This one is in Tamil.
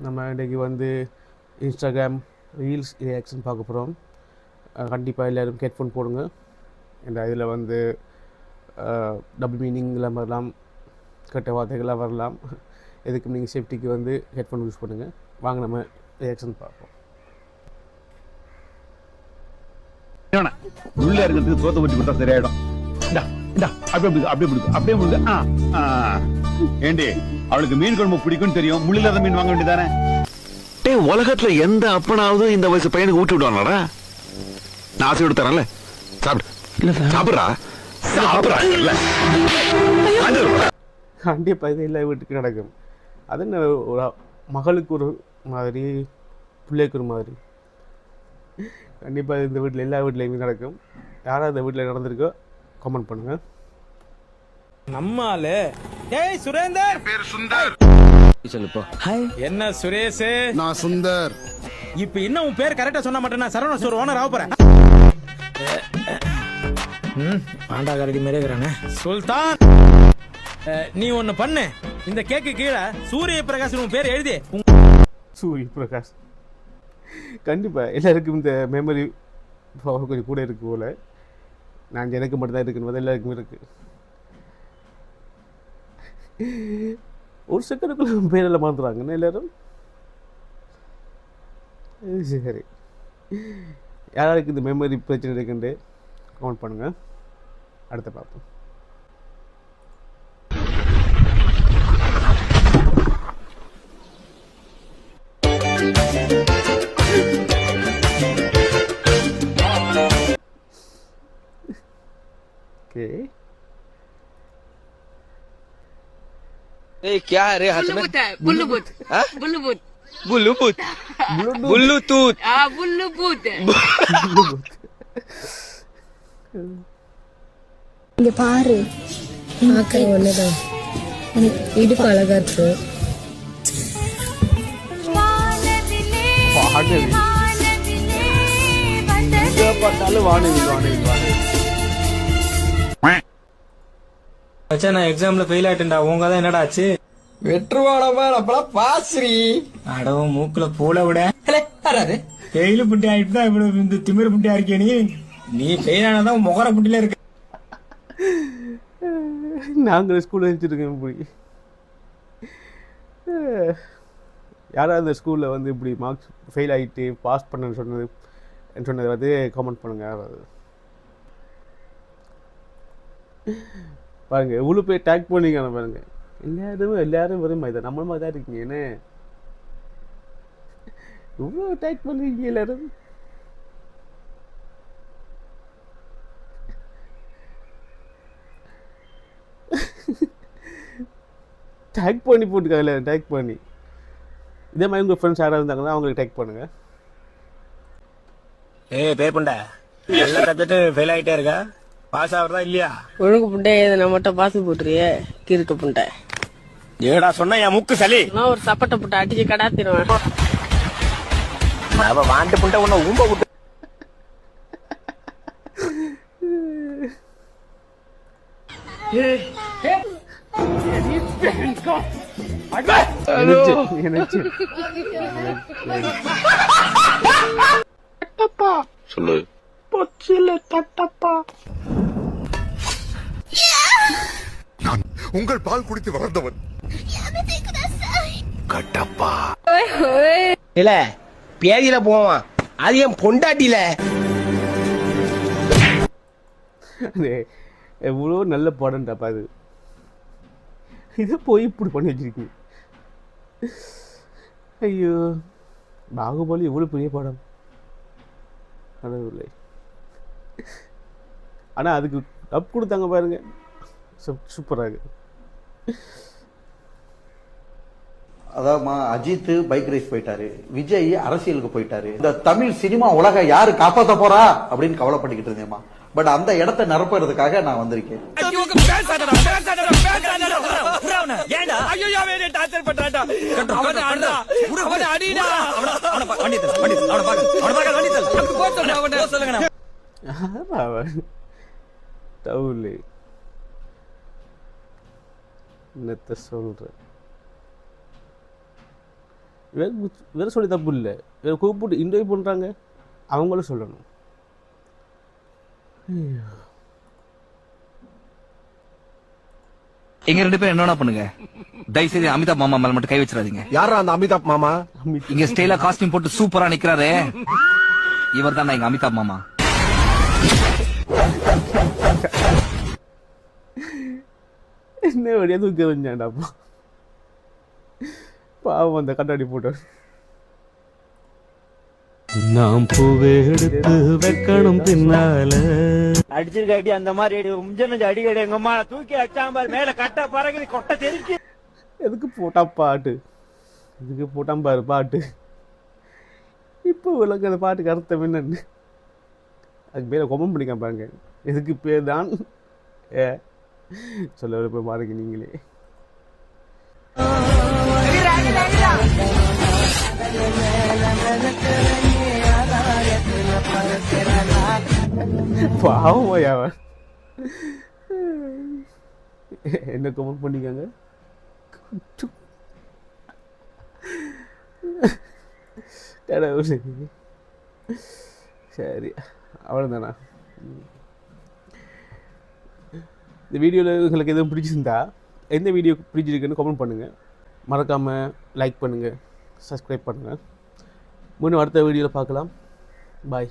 நம்ம இன்றைக்கி வந்து இன்ஸ்டாகிராம் ரீல்ஸ் ரியாக்ஷன் பார்க்க போகிறோம். கண்டிப்பாக எல்லோரும் ஹெட்ஃபோன் போடுங்க. இந்த இதில் வந்து டபுள் மீனிங்கில் வரலாம், கெட்ட வார்த்தைகளாக வரலாம். எதுக்கும் நீங்கள் சேஃப்டிக்கு வந்து ஹெட்ஃபோன் யூஸ் பண்ணுங்கள். வாங்க நம்ம ரியாக்ஷன் பார்ப்போம். உள்ள இருக்கிறதுக்கு தோத்த வச்சு கொடுத்தா சரியாயிடும். அப்படியே ஏண்டி அவளுக்கு மீன் குழம்பு பிடிக்கும் தெரியும், முள்ளில்லாத மீன் வாங்க வேண்டியதானே? உலகத்துல எந்த அப்பனாவது இந்த வயசு பையனுக்கு ஊட்டி விடுவானடா? நான் ஆசை விட்டு தரேன்ல, சாப்பிடுறா. கண்டிப்பாக இது எல்லா வீட்டுக்கு நடக்கும். அது என்ன, ஒரு மகளுக்கு ஒரு மாதிரி, பிள்ளைக்கு ஒரு மாதிரி. கண்டிப்பாக இந்த வீட்டில் எல்லா வீட்லேயுமே நடக்கும். யாராவது இந்த வீட்டில் நடந்திருக்கோ கமெண்ட் பண்ணுங்கள். நம்மால டேய் சுரேந்தர், பேர் சுந்தர். சொல்லுப்பா. என்ன சுரேஷ்? நான் சுந்தர். இப்ப இன்னும் உன் பேர் கரெக்டா சொன்னா மட்டும் நான் சரவண ஸ்டோர் ஓனர் ஆக போறேன். பாண்டா கரடி மாதிரி இருக்கிறானே. சுல்தான், நீ ஒண்ணு பண்ணு. இந்த கேக்கு கீழே சூரிய பிரகாஷ் உன் பேர் எழுதி. சூரிய பிரகாஷ். கண்டிப்பாக எல்லாருக்கும் இந்த மெமரி பவர் கொஞ்சம் கூட இருக்கு போல். நான் எனக்கு மட்டும்தான் இருக்குன்னு எல்லாருக்குமே இருக்குது. ஒரு செகண்டுக்குள்ள பேரெல்லாம் மறந்துடுறாங்கன்னு எல்லோரும். சரி, யாராருக்கு இந்த மெமரி பிரச்சனை இருக்குன்னு கமெண்ட் பண்ணுங்கள். அடுத்த பார்ப்போம். क्या है रे हाथ में? बुल्लूबूत। बुल्लूबूत। ब्लूटूथ। ब्लूटूथ। बुल्लूबूत। இங்க பாரு, பார்க்க ஒண்ணுதான், இடுப்பு அழகா இருக்கு. பார்த்தாலும் வானவில் வானவில் வானவில். அச்சா, நான் எக்ஸாம்ல ஃபெயில் ஆயிட்டேன்டா. உங்க தான் என்னடா ஆச்சு? வெற்றுவாடமா அப்பலாம் பாஸ்ரி. அடவும் மூக்குல பூல விட ஃபெயில் புட்டி ஆயிட்டு தான் இவ்வளவு இந்த திமிரு புட்டியா இருக்கே நீ. நீ ஃபெயில் ஆனதான் முகர புட்டில இருக்கு. நாங்கள் ஸ்கூலில் வச்சுருக்கேன். இப்படி யாராவது அந்த ஸ்கூலில் வந்து இப்படி மார்க்ஸ் ஃபெயில் ஆகிட்டு பாஸ் பண்ணன்னு சொன்னதை வந்து கமெண்ட் பண்ணுங்கள். யாராவது பாருங்கள், எவ்வளோ போய் டேக் பண்ணிக்கான பாருங்கள். எல்லாரும் வரும் மாதிரி தான், நம்மள மாதிரி தான் இருக்கீங்க. என்ன இவ்வளோ டேக் பண்ணிருக்கீங்க எல்லாரும். டேக் பண்ணி போட்டுக்காங்க எல்லாரும், டேக் பண்ணி. இதே மாதிரி உங்கள் ஃப்ரெண்ட்ஸ் யாராவது இருந்தாங்கன்னா அவங்களுக்கு டேக் பண்ணுங்கள். பேர் பண்ண எல்லா சப்ஜெக்டும் ஃபெயில் ஆகிட்டே இருக்கா, பாஸ் ஆகுறதா இல்லையா? ஒழுங்கு புண்டை நான் மட்டும் பாசு போட்டுறியே கிறுக்கு புண்டை. ஏடா சொன்ன என் முக்கு சளி. நான் ஒரு சப்பட்டை புட்டை அடிச்சு கடாத்திடுவேன். அவ வாண்டு புண்டை உன்னை ஊம்ப விட்டு. சொல்லு. நான் உங்கள் பால் குடித்து வளர்ந்தவன். கட்டப்பா இல்ல பேதியில போவான், அது என் பொண்டாட்டில. எவ்வளோ நல்ல படம்டாப்பா அது. இதை போய் இப்படி பண்ணி வச்சிருக்கீங்க. ஐயோ, பாகுபலி எவ்வளோ பெரிய படம். கடவுளே. ஆனால் அதுக்கு டப் கொடுத்தாங்க பாருங்க, சூப்பராக. அதாவதுமா, அஜித் பைக் ரேஸ் போயிட்டாரு, விஜய் அரசியலுக்கு போயிட்டாரு. இந்த தமிழ் சினிமா உலக யாரு காப்பாத்த போறா அப்படின்னு கவலைப்பட்டுக்கிட்டு இருந்தேமா. பட் அந்த இடத்தை நிரப்புறதுக்காக நான் வந்திருக்கேன். என்னத்த சொல்ற. வேறு சொல்லி தப்பு இல்லை, வேறு கூப்பிட்டு இன்டர்வியூ பண்ணுறாங்க, அவங்களும் சொல்லணும். எங்க 2 பேரும் என்ன பண்ணுங்க, தயவுசெய்து அமிதாப் மாமா மேல மட்டும் கை வச்சிடாதீங்க. யாரா அந்த அமிதாப் மாமா? இங்க ஸ்டைலா காஸ்டியூம் போட்டு சூப்பரா நிக்கிறாரே, இவர் தான் எங்க அமிதாப் மாமா. என்ன வழியா தூக்கி வந்தாண்டாப்பா, பாவம் அந்த கண்ணாடி போட்டு. நாம் பூவே எடுத்து வைக்கணும் பின்னால அடிச்சிருக்காட்டி அந்த மாதிரி அடிக்கடி எங்க அம்மா தூக்கி அடிச்சாம்பார் மேல கட்ட பறகுது கொட்டை தெரிச்சு. எதுக்கு போட்டா பாட்டு, இதுக்கு போட்டான் பாரு பாட்டு. இப்போ உலக அந்த பாட்டுக்கு அர்த்தம் என்னன்னு அதுக்கு பேரை கொமன் பண்ணிக்காம பாருங்க. எதுக்கு பேர் தான் சொல்ல போய் பாருங்க நீங்களே. பாவம் அவன் என்ன கமெண்ட் பண்ணிக்காங்க. சரி அவ்வளோதானா? இந்த வீடியோவில் உங்களுக்கு எதுவும் பிடிச்சிருந்தா, எந்த வீடியோ பிடிச்சிருக்குன்னு கமெண்ட் பண்ணுங்கள். மறக்காமல் லைக் பண்ணுங்கள், சப்ஸ்கிரைப் பண்ணுங்கள். முன்னும் அடுத்த வீடியோவில் பார்க்கலாம். பாய்.